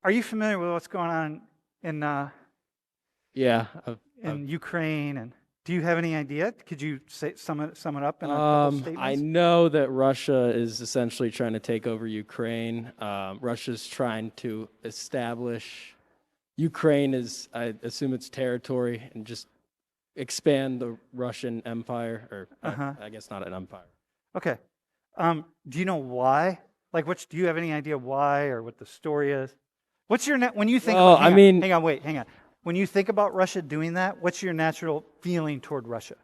Are you familiar with what's going on in Yeah. Ukraine? And do you have any idea? Could you sum it up in a couple I statements? know that Russia is essentially trying to take over Ukraine. Russia's trying to establish Ukraine as, I assume, its territory and just expand the Russian Empire, or Uh-huh. I guess not an empire. Okay. Do you know why? Like, do you have any idea why or what the story is? What's your when you think Well, about? I mean, Hang on. When you think about Russia doing that, what's your natural feeling toward Russia?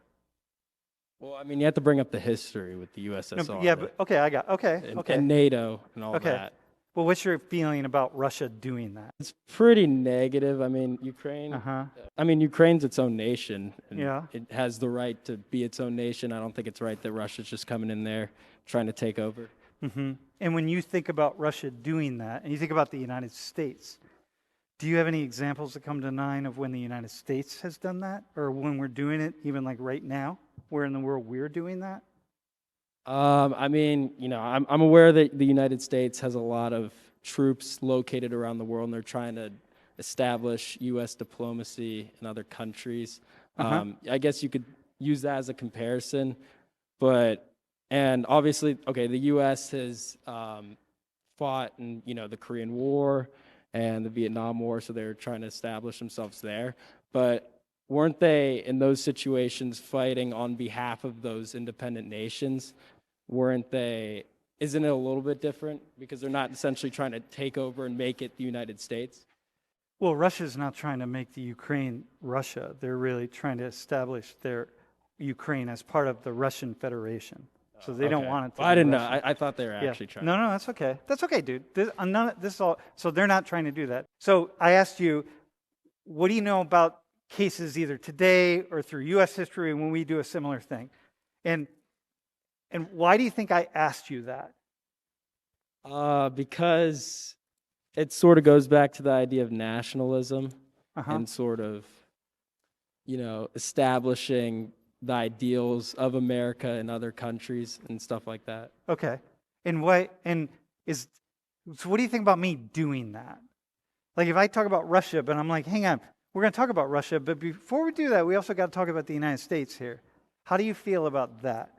you have to bring up the history with the No, USSR, yeah, but okay, and NATO and all okay. that. Well, what's your feeling about Russia doing that? It's pretty negative. Ukraine. Uh-huh. Ukraine's its own nation, and Yeah. it has the right to be its own nation. I don't think it's right that Russia's just coming in there trying to take over. Mm-hmm. And when you think about Russia doing that, and you think about the United States, do you have any examples that come to mind of when the United States has done that, or when we're doing it, even like right now, where in the world we're doing that? I'm aware that the United States has a lot of troops located around the world, and they're trying to establish U.S. diplomacy in other countries. Uh-huh. I guess you could use that as a comparison, and obviously, okay, the U.S. has fought in, the Korean War and the Vietnam War, so they're trying to establish themselves there. But weren't they, in those situations, fighting on behalf of those independent nations? Isn't it a little bit different because they're not essentially trying to take over and make it the United States? Well, Russia's not trying to make the Ukraine Russia. They're really trying to establish their Ukraine as part of the Russian Federation. So they don't want it to Well, I be didn't know. Russian. I thought they were actually trying. No, that's okay. That's okay, dude. This is all. So they're not trying to do that. So I asked you, what do you know about cases either today or through U.S. history when we do a similar thing? And why do you think I asked you that? Because it sort of goes back to the idea of nationalism and sort of, establishing the ideals of America in other countries and stuff like that. Okay. So what do you think about me doing that? Like if I talk about Russia, but I'm like, hang on, we're going to talk about Russia, but before we do that, we also got to talk about the United States here. How do you feel about that?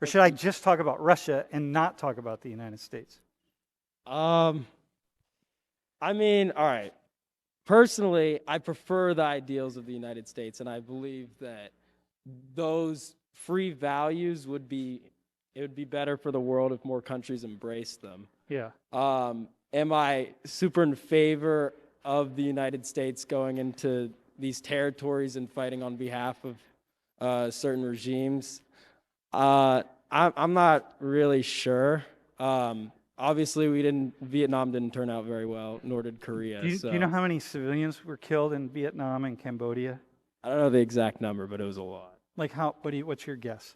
Or should I just talk about Russia and not talk about the United States? All right. Personally, I prefer the ideals of the United States, and I believe that those free values would be better for the world if more countries embraced them. Yeah. Am I super in favor of the United States going into these territories and fighting on behalf of certain regimes? I'm not really sure. Obviously, Vietnam didn't turn out very well, nor did Korea. Do you know how many civilians were killed in Vietnam and Cambodia? I don't know the exact number, but it was a lot. Like what's your guess?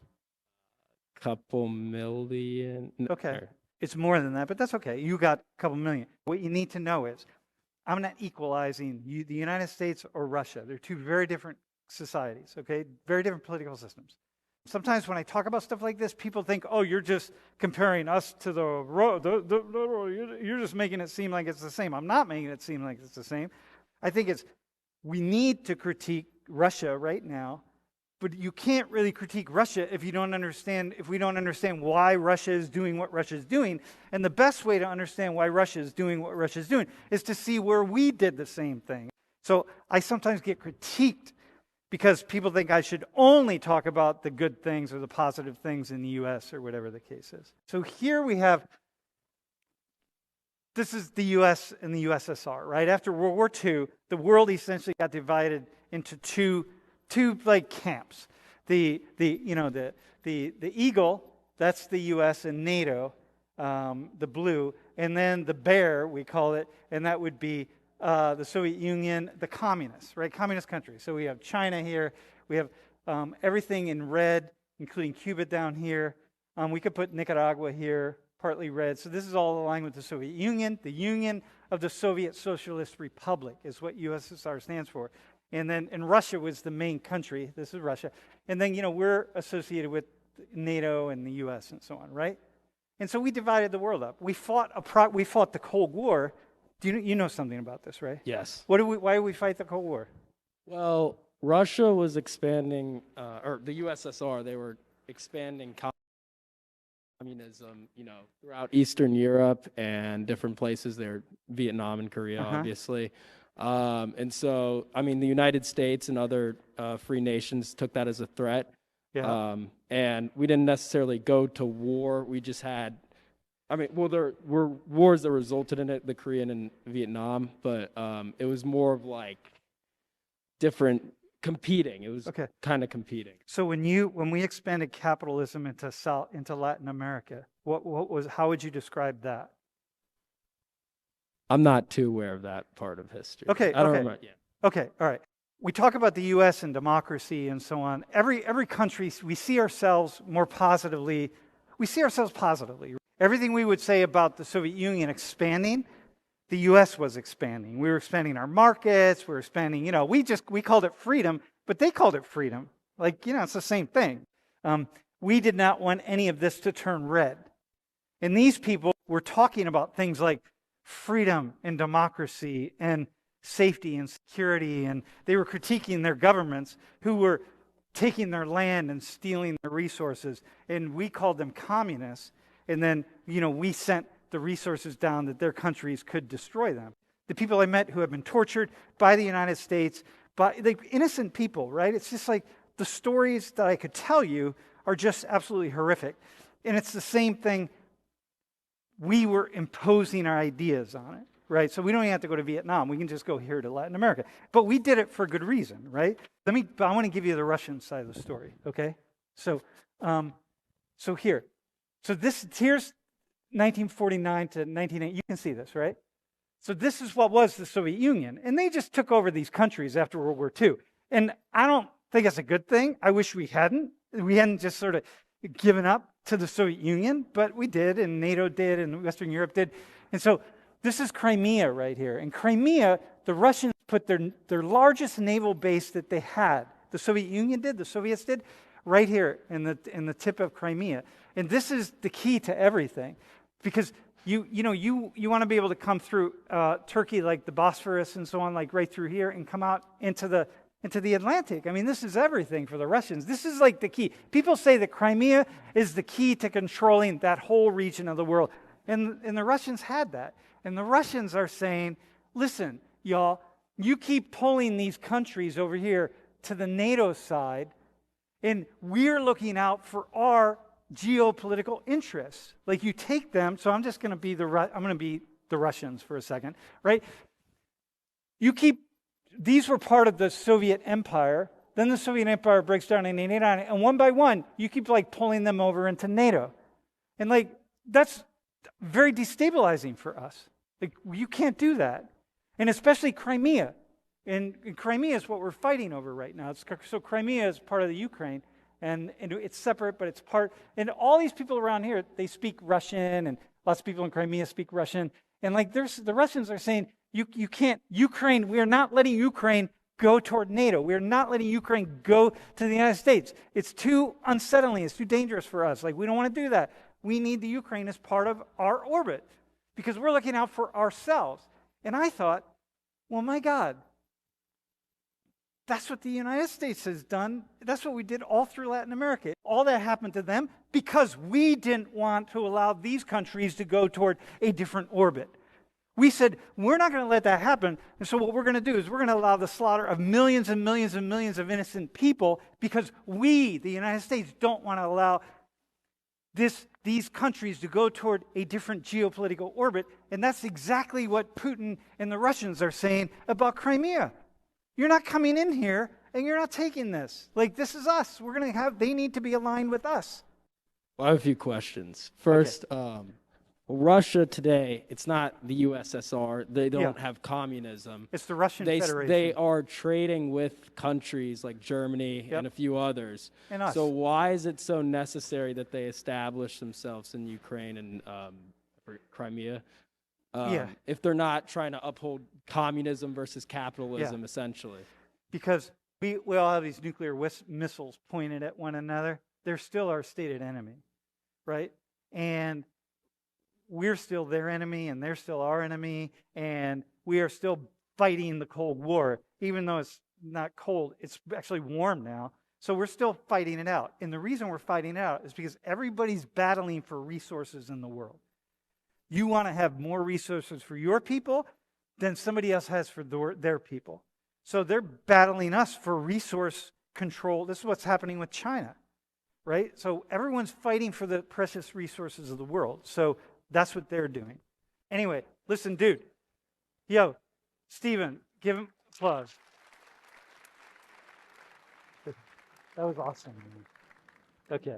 Couple million. Okay. It's more than that, but that's okay. You got a couple million. What you need to know is, I'm not equalizing the United States or Russia. They're two very different societies, okay? Very different political systems. Sometimes when I talk about stuff like this, people think, oh, you're just comparing us to you're just making it seem like it's the same. I'm not making it seem like it's the same. I think we need to critique Russia right now, but you can't really critique Russia if we don't understand why Russia is doing what Russia is doing. And the best way to understand why Russia is doing what Russia is doing is to see where we did the same thing. So I sometimes get critiqued because people think I should only talk about the good things or the positive things in the U.S. or whatever the case is. So here we have, this is the U.S. and the USSR, right? After World War II, the world essentially got divided into two like camps. The eagle, that's the U.S. and NATO, the blue, and then the bear, we call it, and that would be the Soviet Union, the communists, right? Communist countries. So we have China here. We have everything in red, including Cuba down here. We could put Nicaragua here, partly red. So this is all aligned with the Soviet Union. The Union of the Soviet Socialist Republic is what USSR stands for. And Russia was the main country. This is Russia. And then, we're associated with NATO and the U.S. and so on, right? And so we divided the world up. We fought the Cold War You know something about this, right? Yes. Why did we fight the Cold War? Well, Russia was expanding, or the USSR, they were expanding communism, throughout Eastern Europe and different places there, Vietnam and Korea, obviously. And so, the United States and other free nations took that as a threat. Yeah. And we didn't necessarily go to war. We just had, there were wars that resulted in it, the Korean and Vietnam, but it was more of like different competing. It was kind of competing. So when we expanded capitalism into Latin America, how would you describe that? I'm not too aware of that part of history. Okay. I don't remember. Yeah. Okay. All right. We talk about the U.S. and democracy and so on. Every country, we see ourselves more positively. We see ourselves positively. Everything we would say about the Soviet Union expanding, the U.S. was expanding. We were expanding our markets. We were expanding, we called it freedom, but they called it freedom. It's the same thing. We did not want any of this to turn red. And these people were talking about things like freedom and democracy and safety and security, and they were critiquing their governments who were taking their land and stealing their resources, and we called them communists, and then, we sent the resources down that their countries could destroy them. The people I met who have been tortured by the United States, by innocent people, right? It's just like the stories that I could tell you are just absolutely horrific. And it's the same thing. We were imposing our ideas on it, right? So we don't even have to go to Vietnam. We can just go here to Latin America. But we did it for good reason, right? I want to give you the Russian side of the story, okay? So here's 1949 to 1980. You can see this, right? So this is what was the Soviet Union. And they just took over these countries after World War II. And I don't think it's a good thing. I wish we hadn't. We hadn't just sort of given up to the Soviet Union, but we did, and NATO did, and Western Europe did. And so this is Crimea right here. In Crimea, the Russians put their largest naval base that they had. The Soviet Union did, the Soviets did, right here in the tip of Crimea. And this is the key to everything, because you want to be able to come through Turkey, like the Bosphorus and so on, like right through here, and come out into the Atlantic. This is everything for the Russians. This is like the key. People say that Crimea is the key to controlling that whole region of the world. And the Russians had that. And the Russians are saying, listen, y'all, you keep pulling these countries over here to the NATO side, and we're looking out for our geopolitical interests. Like, you take them, so I'm just going to be the Russians for a second, right? These were part of the Soviet Empire. Then the Soviet Empire breaks down in 1989, and one by one, you keep pulling them over into NATO. And that's very destabilizing for us. You can't do that. And especially Crimea. And Crimea is what we're fighting over right now. So Crimea is part of the Ukraine, and it's separate, but it's part. And all these people around here, they speak Russian, and lots of people in Crimea speak Russian. And the Russians are saying, you can't, Ukraine, we are not letting Ukraine go toward NATO. We are not letting Ukraine go to the United States. It's too unsettling. It's too dangerous for us. We don't want to do that. We need the Ukraine as part of our orbit because we're looking out for ourselves. And I thought, well, my God, that's what the United States has done. That's what we did all through Latin America. All that happened to them because we didn't want to allow these countries to go toward a different orbit. We said, we're not going to let that happen. And so what we're going to do is we're going to allow the slaughter of millions and millions and millions of innocent people because we, the United States, don't want to allow these countries to go toward a different geopolitical orbit. And that's exactly what Putin and the Russians are saying about Crimea. You're not coming in here and you're not taking this. This is us. They need to be aligned with us. Well, I have a few questions. First, Russia today, it's not the USSR. They don't have communism. It's the Russian Federation. They are trading with countries like Germany and a few others. And us. So why is it so necessary that they establish themselves in Ukraine and Crimea? If they're not trying to uphold communism versus capitalism, essentially. Because we all have these nuclear missiles pointed at one another. They're still our stated enemy, right? And we're still their enemy and they're still our enemy, and we are still fighting the Cold War, even though it's not cold, it's actually warm now. So we're still fighting it out. And the reason we're fighting it out is because everybody's battling for resources in the world. You want to have more resources for your people than somebody else has for their people. So they're battling us for resource control. This is what's happening with China, right? So everyone's fighting for the precious resources of the world. So that's what they're doing. Anyway, listen, dude. Yo, Stephen, give him applause. That was awesome. Okay.